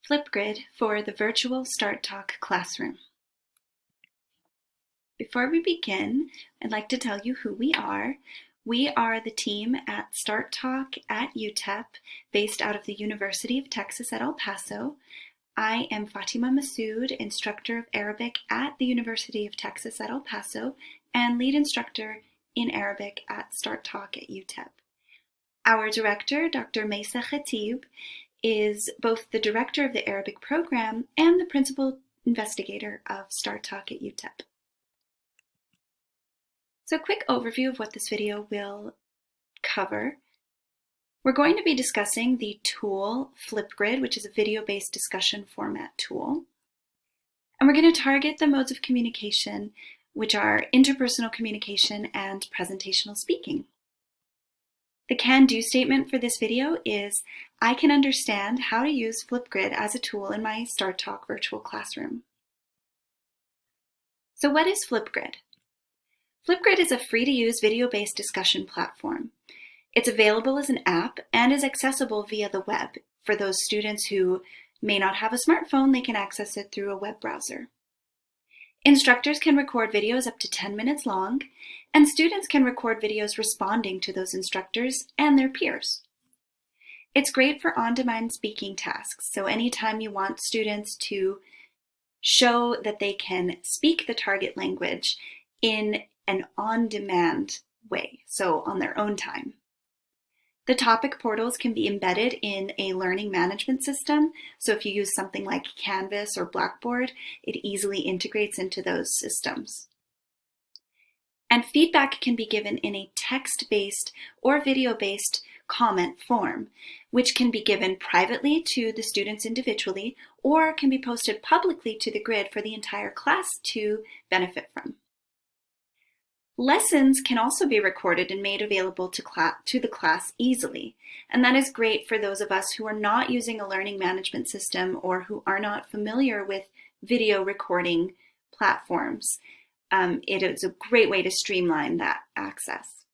Flipgrid for the virtual StartTalk classroom. Before we begin, I'd like to tell you who we are. We are the team at startalk at UTEP, based out of the University of Texas at El Paso. I am Fatima Masoud, instructor of Arabic at the University of Texas at El Paso, and lead instructor in Arabic at startalk at UTEP. Our director, Dr. Maissa Khatib, is both the director of the Arabic program and the principal investigator of StarTalk at UTEP. So a quick overview of what this video will cover. We're going to be discussing the tool Flipgrid, which is a video-based discussion format tool. And we're going to target the modes of communication, which are interpersonal communication and presentational speaking. The can-do statement for this video is, I can understand how to use Flipgrid as a tool in my StarTalk virtual classroom. So what is Flipgrid? Flipgrid is a free-to-use video-based discussion platform. It's available as an app and is accessible via the web. For those students who may not have a smartphone, they can access it through a web browser. Instructors can record videos up to 10 minutes long, and students can record videos responding to those instructors and their peers. It's great for on-demand speaking tasks, so anytime you want students to show that they can speak the target language in an on-demand way, so on their own time. The topic portals can be embedded in a learning management system, so if you use something like Canvas or Blackboard, it easily integrates into those systems. And feedback can be given in a text-based or video-based comment form, which can be given privately to the students individually or can be posted publicly to the grid for the entire class to benefit from. Lessons can also be recorded and made available to the class easily, and that is great for those of us who are not using a learning management system or who are not familiar with video recording platforms. It is a great way to streamline that access.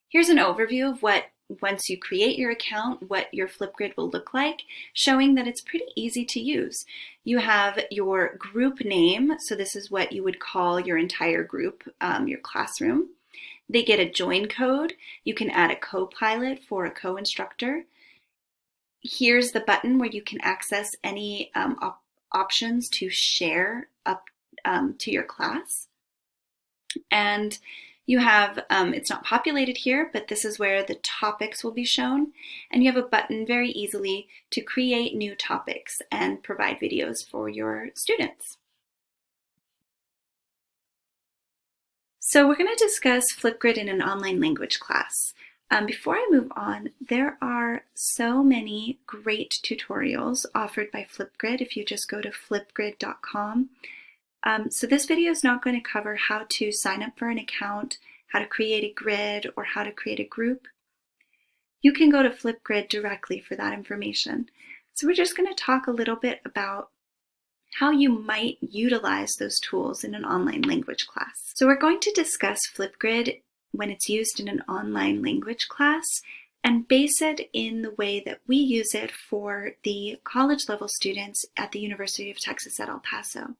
Here's an overview of what, once you create your account, what your Flipgrid will look like, showing that it's pretty easy to use. You have your group name, so this is what you would call your entire group, your classroom. They get a join code. You can add a co-pilot for a co-instructor. Here's the button where you can access any options to share up to your class. And you have, it's not populated here, but this is where the topics will be shown. And you have a button very easily to create new topics and provide videos for your students. So we're going to discuss Flipgrid in an online language class. Before I move on, there are so many great tutorials offered by Flipgrid if you just go to flipgrid.com. So this video is not going to cover how to sign up for an account, how to create a grid, or how to create a group. You can go to Flipgrid directly for that information. So we're just going to talk a little bit about how you might utilize those tools in an online language class. So we're going to discuss Flipgrid when it's used in an online language class and base it in the way that we use it for the college level students at the University of Texas at El Paso.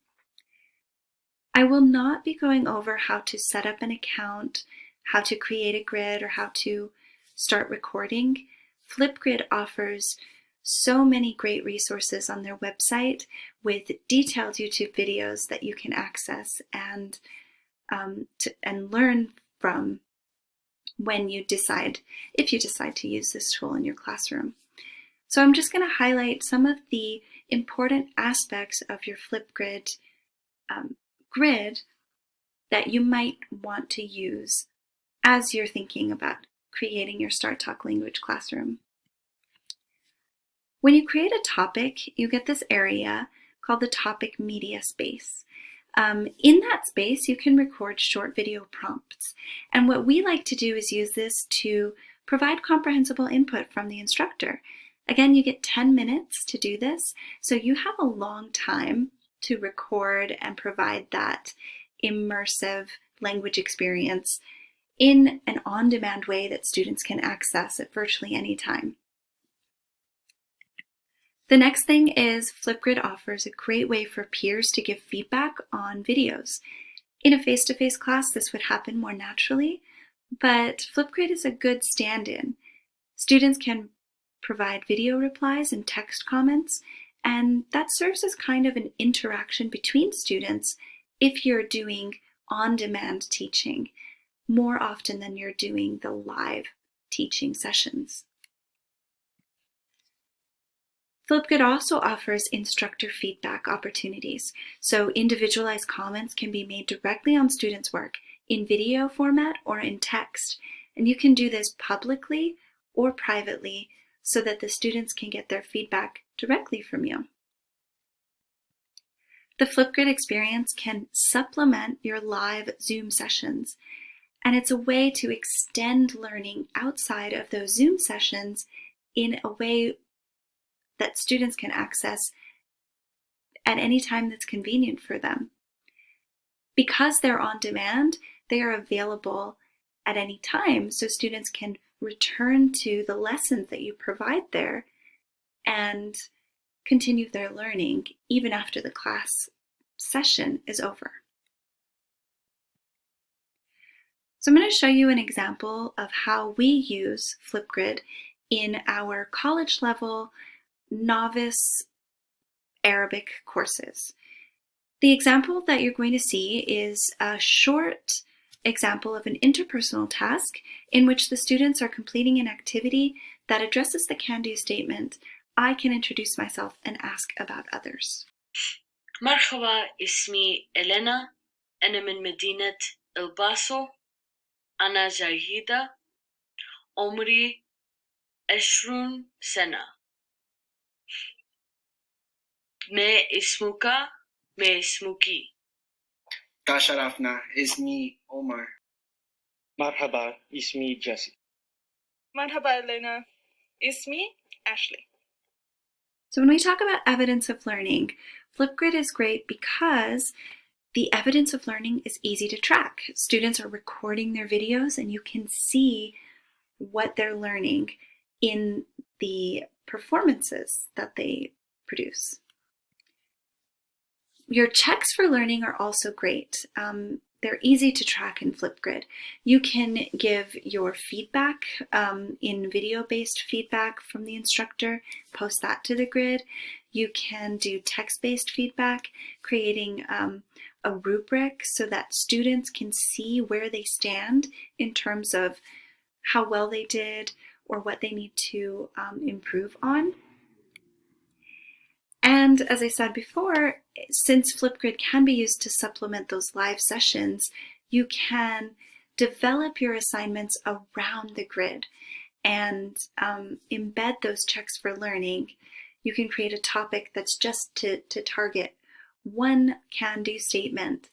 I will not be going over how to set up an account, how to create a grid, or how to start recording. Flipgrid offers so many great resources on their website with detailed YouTube videos that you can access and learn from when you decide, if you decide to use this tool in your classroom. So I'm just going to highlight some of the important aspects of your Flipgrid grid that you might want to use as you're thinking about creating your StarTalk language classroom. When you create a topic, you get this area called the topic media space. In that space, you can record short video prompts. And what we like to do is use this to provide comprehensible input from the instructor. Again, you get 10 minutes to do this, so you have a long time to record and provide that immersive language experience in an on-demand way that students can access at virtually any time. The next thing is Flipgrid offers a great way for peers to give feedback on videos. In a face-to-face class, this would happen more naturally, but Flipgrid is a good stand-in. Students can provide video replies and text comments, and that serves as kind of an interaction between students if you're doing on-demand teaching more often than you're doing the live teaching sessions. Flipgrid also offers instructor feedback opportunities, so individualized comments can be made directly on students' work in video format or in text, and you can do this publicly or privately so that the students can get their feedback directly from you. The Flipgrid experience can supplement your live Zoom sessions, and it's a way to extend learning outside of those Zoom sessions in a way that students can access at any time that's convenient for them. Because they're on demand, they are available at any time, so students can return to the lessons that you provide there and continue their learning even after the class session is over. So I'm going to show you an example of how we use Flipgrid in our college level novice Arabic courses. The example that you're going to see is a short example of an interpersonal task in which the students are completing an activity that addresses the can-do statement, I can introduce myself and ask about others. مرحبا اسمي إلينا أنا من مدينة الباسو أنا جيدة عمري 20 سنة ما اسمك ما اسمك تشرفنا اسمي عمر مرحبا اسمي جيسي مرحبا إلينا اسمي Ashley. So when we talk about evidence of learning, Flipgrid is great because the evidence of learning is easy to track. Students are recording their videos and you can see what they're learning in the performances that they produce. Your checks for learning are also great. They're easy to track in Flipgrid. You can give your feedback in video-based feedback from the instructor, post that to the grid. You can do text-based feedback, creating a rubric so that students can see where they stand in terms of how well they did or what they need to improve on. And as I said before, since Flipgrid can be used to supplement those live sessions, you can develop your assignments around the grid and embed those checks for learning. You can create a topic that's just to target one can-do statement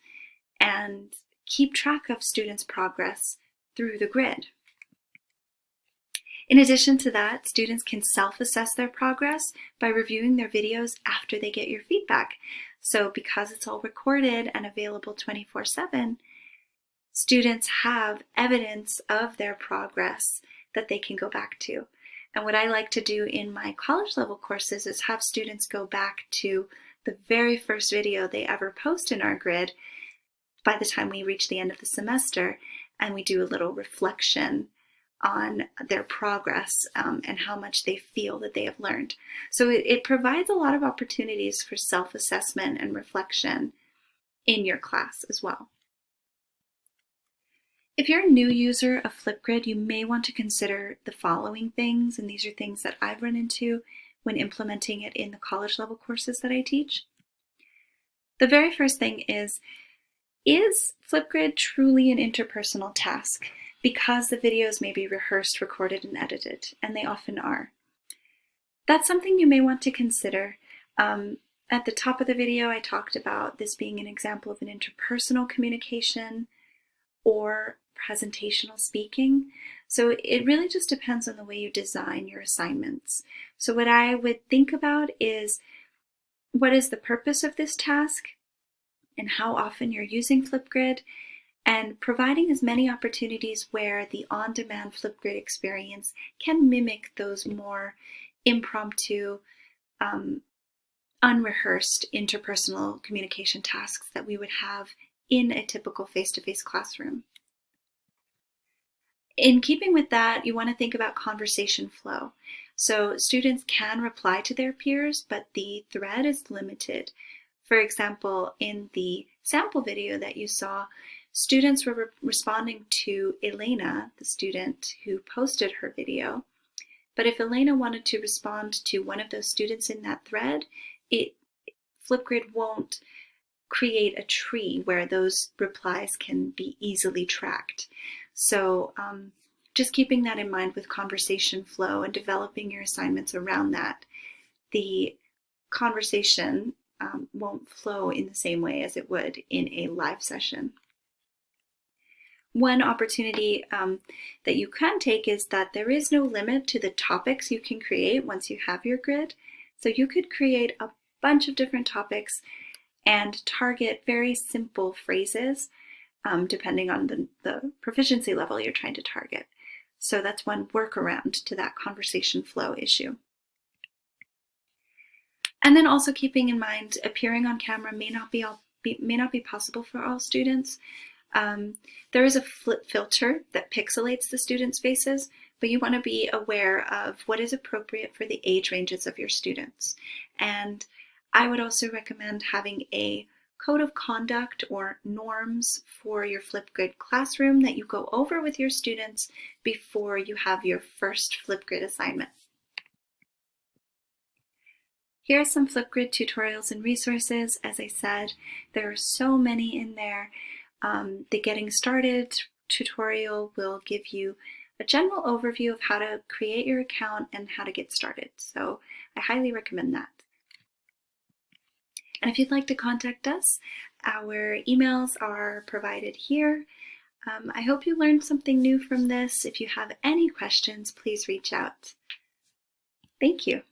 and keep track of students' progress through the grid. In addition to that, students can self-assess their progress by reviewing their videos after they get your feedback. So because it's all recorded and available 24/7, students have evidence of their progress that they can go back to. And what I like to do in my college level courses is have students go back to the very first video they ever post in our grid by the time we reach the end of the semester, and we do a little reflection on their progress and how much they feel that they have learned. So it provides a lot of opportunities for self-assessment and reflection in your class as well. If you're a new user of Flipgrid, you may want to consider the following things, and these are things that I've run into when implementing it in the college level courses that I teach. The very first thing is Flipgrid truly an interpersonal task? Because the videos may be rehearsed, recorded, and edited, and they often are. That's something you may want to consider. At the top of the video, I talked about this being an example of an interpersonal communication or presentational speaking. So it really just depends on the way you design your assignments. So what I would think about is, what is the purpose of this task and how often you're using Flipgrid, and providing as many opportunities where the on-demand Flipgrid experience can mimic those more impromptu unrehearsed interpersonal communication tasks that we would have in a typical face-to-face classroom. In keeping with that, you want to think about conversation flow. So students can reply to their peers, but the thread is limited. For example, in the sample video that you saw, students were responding to Elena, the student who posted her video. But if Elena wanted to respond to one of those students in that thread, Flipgrid won't create a tree where those replies can be easily tracked. So just keeping that in mind with conversation flow and developing your assignments around that, the conversation won't flow in the same way as it would in a live session. One opportunity that you can take is that there is no limit to the topics you can create once you have your grid. So you could create a bunch of different topics and target very simple phrases depending on the proficiency level you're trying to target. So that's one workaround to that conversation flow issue. And then also keeping in mind, appearing on camera may not be possible for all students. There is a flip filter that pixelates the students' faces, but you want to be aware of what is appropriate for the age ranges of your students. And I would also recommend having a code of conduct or norms for your Flipgrid classroom that you go over with your students before you have your first Flipgrid assignment. Here are some Flipgrid tutorials and resources. As I said, there are so many in there. The Getting Started tutorial will give you a general overview of how to create your account and how to get started. So I highly recommend that. And if you'd like to contact us, our emails are provided here. I hope you learned something new from this. If you have any questions, please reach out. Thank you.